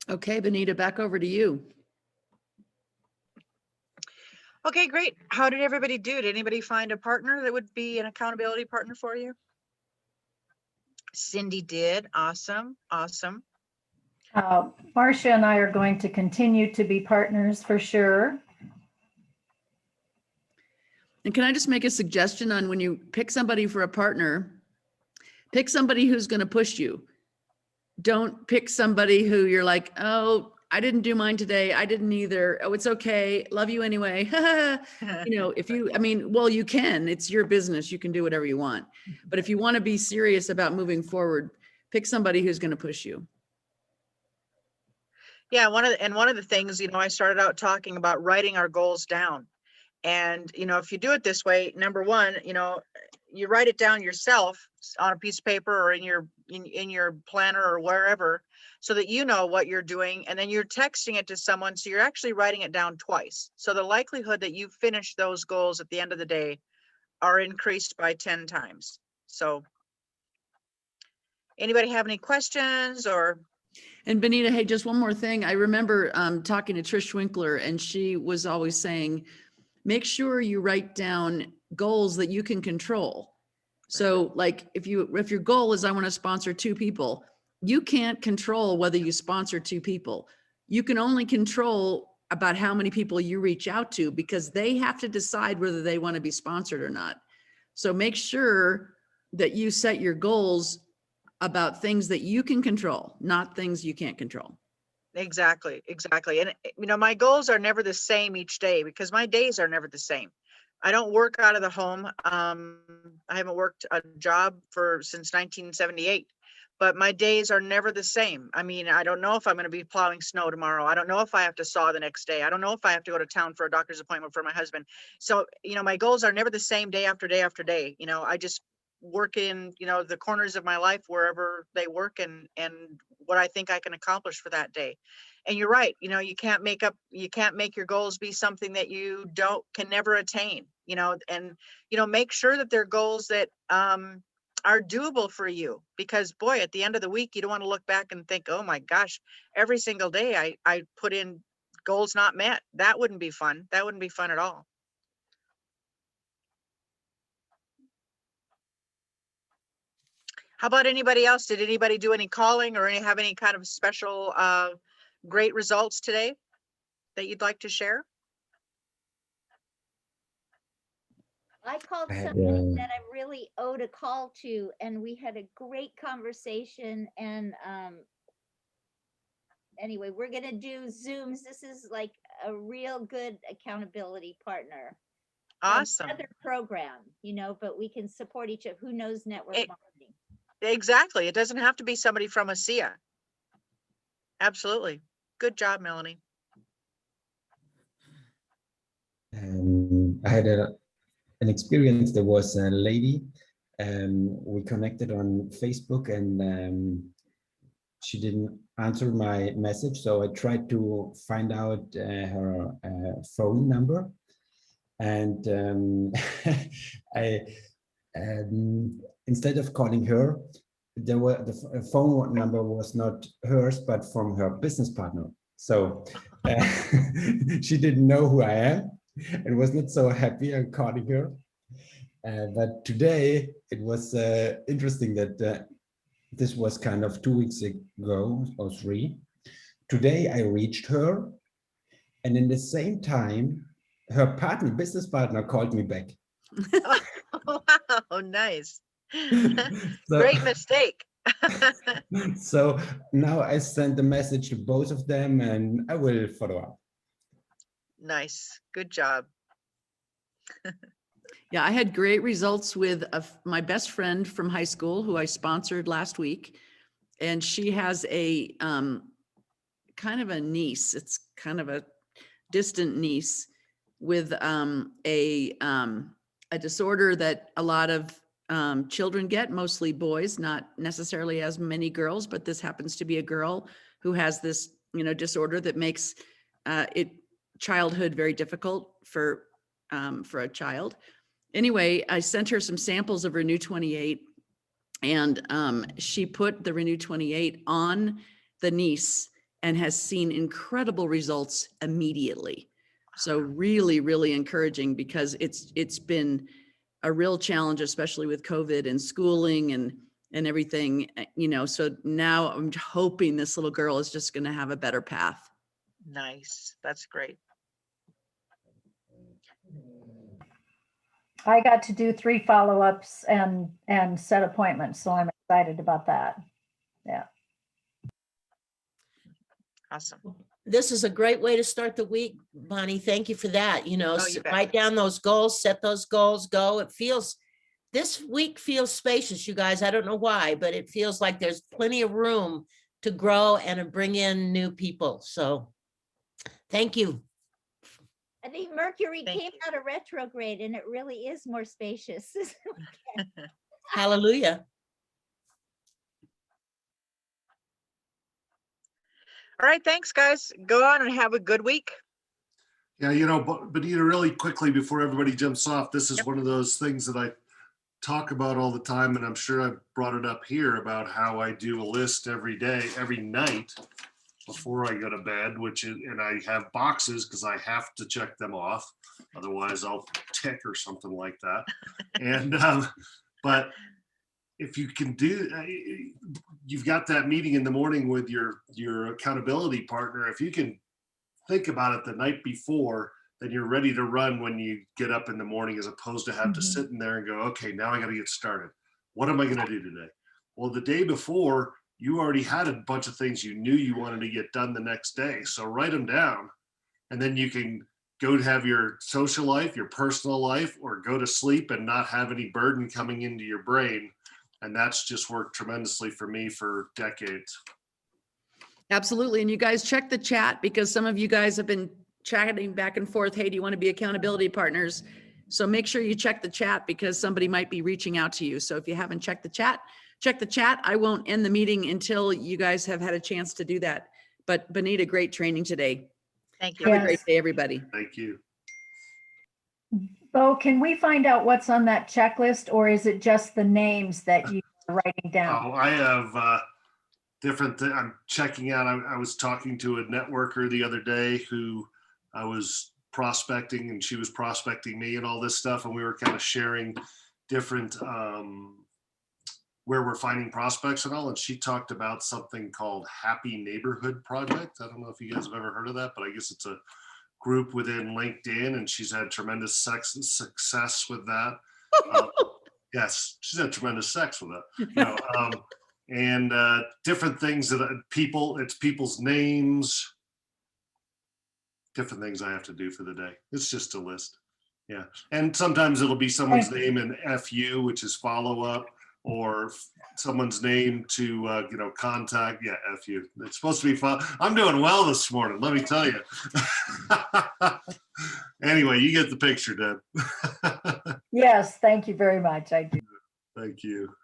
Okay, Bonita, back over to you. Okay, great. How did everybody do? Did anybody find a partner that would be an accountability partner for you? Cindy did. Awesome. Awesome. Marcia and I are going to continue to be partners for sure. And can I just make a suggestion on when you pick somebody for a partner, pick somebody who's going to push you. Don't pick somebody who you're like, oh, I didn't do mine today. I didn't either. Oh, it's okay. Love you anyway. If you, well, you can, it's your business. You can do whatever you want. But if you want to be serious about moving forward, pick somebody who's going to push you. Yeah, one of the things, I started out talking about writing our goals down. And, if you do it this way, number one, you write it down yourself on a piece of paper or in your planner or wherever, so that you know what you're doing, and then you're texting it to someone. So you're actually writing it down twice. So the likelihood that you finish those goals at the end of the day are increased by 10 times. So anybody have any questions or? And Bonita, hey, just one more thing. I remember talking to Trish Winkler, and she was always saying, make sure you write down goals that you can control. So like if your goal is I want to sponsor 2 people, you can't control whether you sponsor 2 people. You can only control about how many people you reach out to, because they have to decide whether they want to be sponsored or not. So make sure that you set your goals about things that you can control, not things you can't control. Exactly. And, my goals are never the same each day, because my days are never the same. I don't work out of the home. I haven't worked a job since 1978, but my days are never the same. I don't know if I'm going to be plowing snow tomorrow. I don't know if I have to saw the next day. I don't know if I have to go to town for a doctor's appointment for my husband. So, my goals are never the same day after day after day. I just work in, the corners of my life wherever they work, and what I think I can accomplish for that day. And you're right, you can't make your goals be something that you can never attain, and make sure that they're goals that are doable for you, because boy, at the end of the week, you don't want to look back and think, oh my gosh, every single day I put in goals not met. That wouldn't be fun. That wouldn't be fun at all. How about anybody else? Did anybody do any calling or have any kind of special great results today that you'd like to share? I called somebody that I really owed a call to, and we had a great conversation. And anyway, we're going to do Zooms. This is like a real good accountability partner. Awesome. Another program, but we can support each other. Who knows network marketing? Exactly. It doesn't have to be somebody from ASEA. Absolutely. Good job, Melanie. I had an experience. There was a lady, we connected on Facebook, and she didn't answer my message. So I tried to find out her phone number, and I instead of calling her, the phone number was not hers, but from her business partner. So she didn't know who I am and was not so happy on calling her. But today it was interesting that this was kind of 2 weeks ago or 3. Today I reached her, and in the same time, her business partner called me back. Oh, wow, nice. Great mistake. So now I sent a message to both of them, and I will follow up. Nice. Good job. Yeah, I had great results with my best friend from high school who I sponsored last week. And she has a kind of a niece. It's kind of a distant niece with a disorder that a lot of children get, mostly boys, not necessarily as many girls, but this happens to be a girl who has this, disorder that makes childhood very difficult for a child. Anyway, I sent her some samples of Renew 28, and she put the Renew 28 on the niece and has seen incredible results immediately. So really, really encouraging, because it's been a real challenge, especially with COVID and schooling and everything, you know. So now I'm hoping this little girl is just going to have a better path. Nice. That's great. I got to do 3 follow-ups and set appointments, so I'm excited about that. Yeah. Awesome. This is a great way to start the week, Bonnie. Thank you for that. You know, Oh, you bet. write down those goals, set those goals, go. This week feels spacious, you guys. I don't know why, but it feels like there's plenty of room to grow and to bring in new people. So thank you. I think Mercury Thank came you. out of retrograde and it really is more spacious. Hallelujah. All right. Thanks, guys. Go on and have a good week. Yeah, you know, Bonita, really quickly before everybody jumps off, this is Yep. one of those things that I talk about all the time, and I'm sure I've brought it up here about how I do a list every day, every night before I go to bed, and I have boxes because I have to check them off. Otherwise I'll tick or something like that. And, but if you can you've got that meeting in the morning with your accountability partner. If you can think about it the night before, then you're ready to run when you get up in the morning, as opposed to have to sit in there and go, okay, now I got to get started. What am I going to do today? Well, the day before, you already had a bunch of things you knew you wanted to get done the next day. So write them down, and then you can go to have your social life, your personal life, or go to sleep and not have any burden coming into your brain. And that's just worked tremendously for me for decades. Absolutely. And you guys check the chat, because some of you guys have been chatting back and forth. Hey, do you want to be accountability partners? So make sure you check the chat, because somebody might be reaching out to you. So if you haven't checked the chat, check the chat. I won't end the meeting until you guys have had a chance to do that. But Bonita, great training today. Thank you. Have a Yes. great day, everybody. Thank you. Bo, can we find out what's on that checklist, or is it just the names that you are writing down? Oh, I have different I'm checking out. I was talking to a networker the other day who I was prospecting, and she was prospecting me and all this stuff. And we were kind of sharing different where we're finding prospects and all. And she talked about something called Happy Neighborhood Project. I don't know if you guys have ever heard of that, but I guess it's a group within LinkedIn, and she's had tremendous success with that. Yes, she's had tremendous sex with it. You know, and different things that it's people's names, different things I have to do for the day. It's just a list. Yeah. And sometimes it'll be someone's name in FU, which is follow up, or someone's name to, contact. Yeah, FU. It's supposed to be fun. I'm doing well this morning, let me tell you. Anyway, you get the picture, Deb. Yes, thank you very much. I do. Thank you.